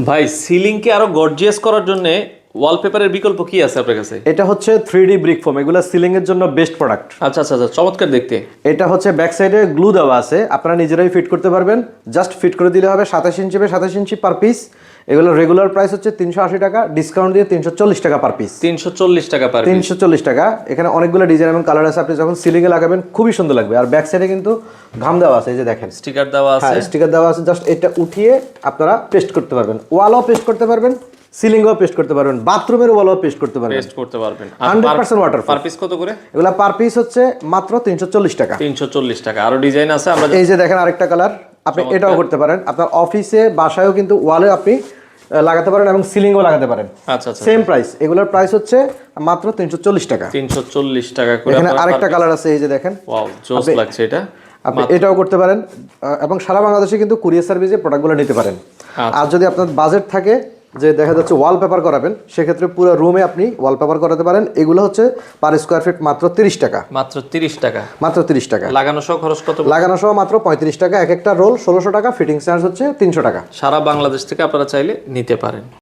ভাই সিলিং কে আরো গর্জিয়াস করার জন্য ওয়ালপেপারের বিকল্প কি আছে আপনার কাছে? এটা হচ্ছে 3D ব্রিক ফোম, এগুলো সিলিং এর জন্য বেস্ট প্রোডাক্ট। আচ্ছা আচ্ছা আচ্ছা, চমৎকার দেখতে। এটা হচ্ছে ব্যাক সাইডে গ্লু দেওয়া আছে, আপনারা নিজেরাই ফিট করতে পারবেন। জাস্ট ফিট করে দিলে হবে। 27 inch by 27 inch per piece. এগুলো রেগুলার প্রাইস হচ্ছে 380 টাকা, ডিসকাউন্ট দিয়ে 340 টাকা পার পিস। 340 টাকা পার পিস। 340 টাকা। এখানে অনেকগুলো ডিজাইন এবং কালার আছে, আপনি যখন সিলিং এ লাগাবেন খুবই সুন্দর লাগবে। আর ব্যাক সাইডে কিন্তু ঘাম দেওয়া আছে, এই যে দেখেন স্টিকার দেওয়া আছে। হ্যাঁ, স্টিকার দেওয়া আছে। জাস্ট এটা উঠিয়ে আপনারা পেস্ট করতে পারবেন, ওয়ালও পেস্ট করতে পারবেন, সিলিংও পেস্ট করতে পারবেন, বাথরুমের ওয়ালও পেস্ট করতে পারবেন। পেস্ট করতে পারবেন। 100% ওয়াটারপ্রুফ। পার পিস কত করে? এগুলা পার পিস হচ্ছে মাত্র 340 টাকা। 340 টাকা। আরো ডিজাইন আছে আমরা। এই যে দেখেন আরেকটা কালার, আপনি এটাও করতে পারেন। আপনার অফিসে বাসায়ও কিন্তু ওয়ালে আপনি লাগাতে পারেন এবং সিলিংও লাগাতে পারেন। আচ্ছা আচ্ছা, সেম প্রাইস। এগুলোর প্রাইস হচ্ছে মাত্র 340 টাকা। 340 টাকা করে। এখানে আরেকটা কালার আছে, এই যে দেখেন। ওয়াও, জোস লাগছে এটা। আপনি এটাও করতে পারেন এবং সারা বাংলাদেশে কিন্তু কুরিয়ার সার্ভিসে প্রোডাক্টগুলো নিতে পারেন। আর যদি আপনার বাজেট থাকে যে দেখা যাচ্ছে ওয়ালপেপার করাবেন, সেক্ষেত্রে পুরো রুমে আপনি ওয়ালপেপার করাতে পারেন। এগুলো হচ্ছে পার স্কোয়ার ফিট মাত্র 30 টাকা। মাত্র 30 টাকা। মাত্র 30 টাকা। লাগানো সহ খরচ কত? লাগানো সহ মাত্র 35 টাকা। এক একটা রোল 1600 টাকা, ফিটিং চার্জ হচ্ছে 300 টাকা। সারা বাংলাদেশ থেকে আপনারা চাইলে নিতে পারেন।